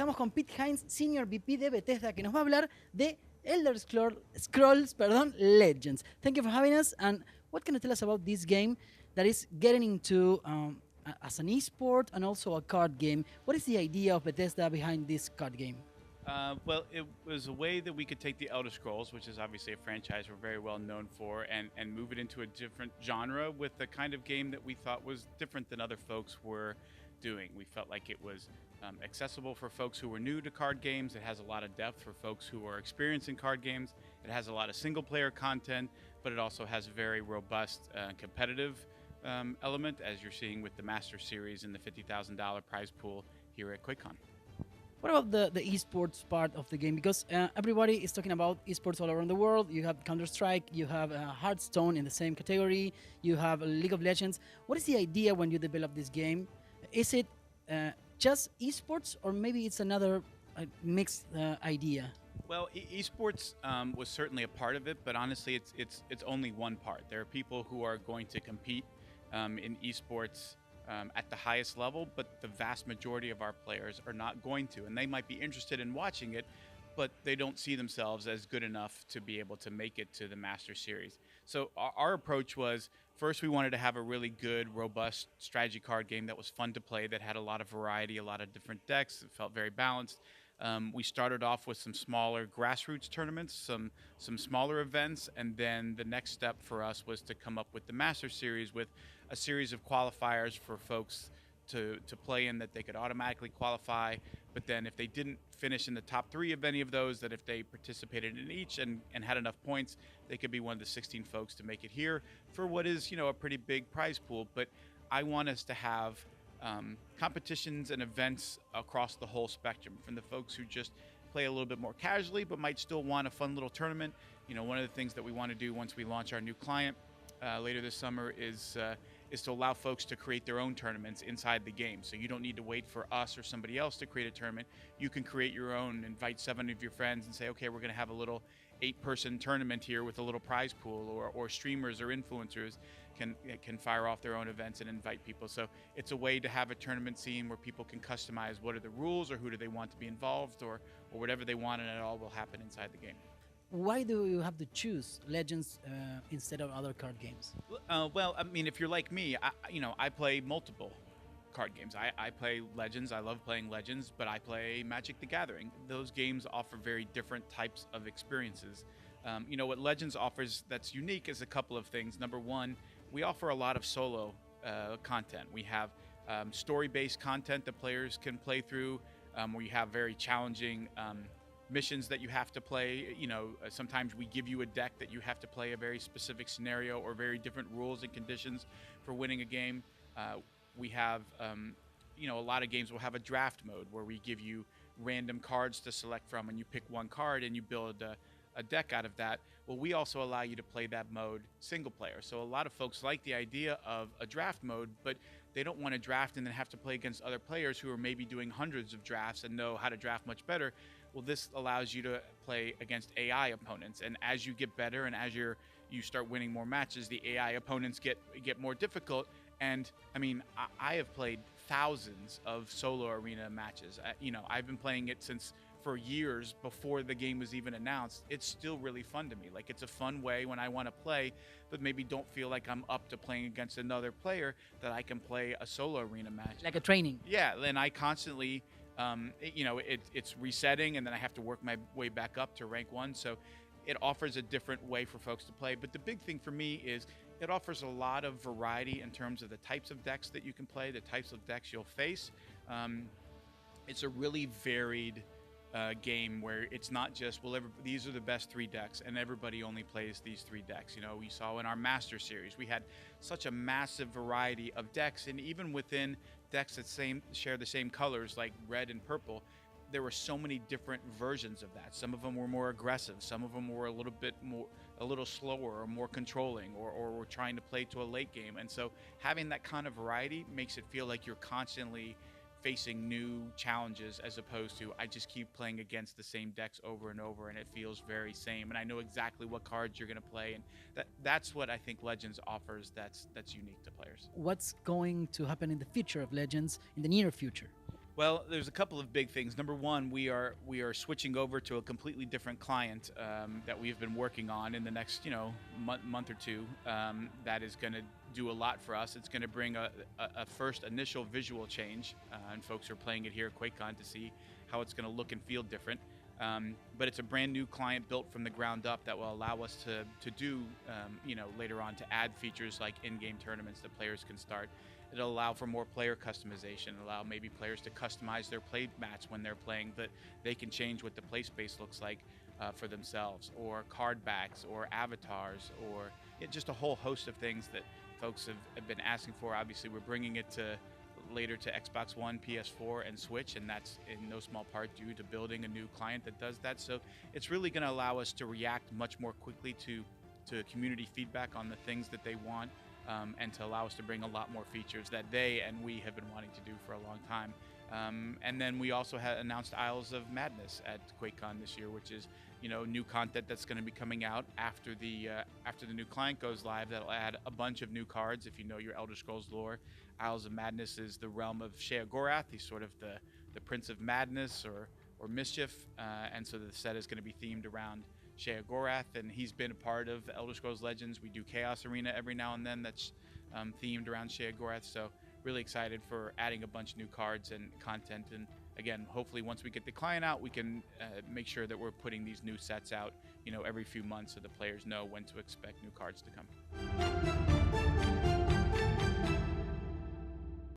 estamos con Pete Hines, Senior VP de Bethesda, que nos va a hablar de Scrolls, Legends. Thank you for having us. And what can you tell us about this game that is getting into as an esport and also a card game? What is the idea of Bethesda behind this card game? Well, it was a way that we could take the Elder Scrolls, which is obviously a franchise we're very well known for, and move it into a different genre with the kind of game that we thought was different than other folks were doing. We felt like it was accessible for folks who were new to card games. It has a lot of depth for folks who are experienced in card games. It has a lot of single-player content, but it also has a very robust competitive element, as you're seeing with the Master Series and the $50,000 prize pool here at QuakeCon. What about the esports part of the game? Because everybody is talking about esports all around the world. You have Counter-Strike, you have Hearthstone in the same category, you have League of Legends. What is the idea when you develop this game? Is it just esports, or maybe it's another mixed idea? Well, esports was certainly a part of it, but honestly, it's only one part. There are people who are going to compete in esports at the highest level, but the vast majority of our players are not going to, and they might be interested in watching it, but they don't see themselves as good enough to be able to make it to the Master Series. So our approach was, first we wanted to have a really good, robust strategy card game that was fun to play, that had a lot of variety, a lot of different decks. It felt very balanced. We started off with some smaller grassroots tournaments, some smaller events, and then the next step for us was to come up with the Master Series with a series of qualifiers for folks to play in, that they could automatically qualify. But then if they didn't finish in the top 3 of any of those, that if they participated in each and had enough points, they could be one of the 16 folks to make it here for what is, a pretty big prize pool. But I want us to have competitions and events across the whole spectrum, from the folks who just play a little bit more casually but might still want a fun little tournament. One of the things that we want to do once we launch our new client later this summer is to allow folks to create their own tournaments inside the game. So you don't need to wait for us or somebody else to create a tournament. You can create your own, invite 7 of your friends and say, okay, we're going to have a little 8-person tournament here with a little prize pool, or streamers or influencers can fire off their own events and invite people. So it's a way to have a tournament scene where people can customize what are the rules, or who do they want to be involved, or whatever they want, and it all will happen inside the game. Why do you have to choose Legends instead of other card games? Well, I mean, if you're like me, I play multiple card games. I play Legends. I love playing Legends, but I play Magic the Gathering. Those games offer very different types of experiences. What Legends offers that's unique is a couple of things. Number one, we offer a lot of solo content. We have story-based content that players can play through, where you have very challenging missions that you have to play. Sometimes we give you a deck that you have to play a very specific scenario, or very different rules and conditions for winning a game. We have, a lot of games will have a draft mode where we give you random cards to select from, and you pick one card and you build a deck out of that. Well, we also allow you to play that mode single player. So a lot of folks like the idea of a draft mode, but they don't want to draft and then have to play against other players who are maybe doing hundreds of drafts and know how to draft much better. Well, this allows you to play against AI opponents, and as you get better and as you start winning more matches, the AI opponents get more difficult. And I mean, I have played thousands of solo arena matches. I've been playing it for years before the game was even announced. It's still really fun to me. Like, it's a fun way when I want to play, but maybe don't feel like I'm up to playing against another player, that I can play a solo arena match. Like a training. Yeah, and I constantly, it's resetting, and then I have to work my way back up to rank 1. So it offers a different way for folks to play. But the big thing for me is it offers a lot of variety in terms of the types of decks that you can play, the types of decks you'll face. It's a really varied game where it's not just, well, these are the best 3 decks and everybody only plays these 3 decks. We saw in our Master Series, we had such a massive variety of decks, and even within decks that share the same colors, like red and purple, there were so many different versions of that. Some of them were more aggressive, some of them were a little slower or more controlling, or were trying to play to a late game. And so having that kind of variety makes it feel like you're constantly facing new challenges, as opposed to, I just keep playing against the same decks over and over, and it feels very same, and I know exactly what cards you're going to play. And that's what I think Legends offers that's unique to players. What's going to happen in the future of Legends, in the near future? Well, there's a couple of big things. Number one, we are switching over to a completely different client that we've been working on in the next month or two. That is going to do a lot for us. It's going to bring a first initial visual change, and folks are playing it here at QuakeCon to see how it's going to look and feel different. But it's a brand new client built from the ground up that will allow us to do later on to add features like in-game tournaments that players can start. It'll allow for more player customization, allow maybe players to customize their play mats when they're playing, that they can change what the play space looks like for themselves, or card backs, or avatars, or just a whole host of things that folks have been asking for. Obviously, we're bringing it to later to Xbox One, PS4, and Switch, and that's in no small part due to building a new client that does that. So it's really going to allow us to react much more quickly to community feedback on the things that they want. And to allow us to bring a lot more features that they and we have been wanting to do for a long time. And then we also announced Isles of Madness at QuakeCon this year, which is new content that's going to be coming out after the new client goes live. That'll add a bunch of new cards. If you know your Elder Scrolls lore, Isles of Madness is the realm of Sheogorath. He's sort of the Prince of Madness or Mischief, and so the set is going to be themed around Sheogorath, and he's been a part of Elder Scrolls Legends. We do Chaos Arena every now and then that's themed around Sheogorath, so really excited for adding a bunch of new cards and content. And again, hopefully once we get the client out, we can make sure that we're putting these new sets out every few months so the players know when to expect new cards to come.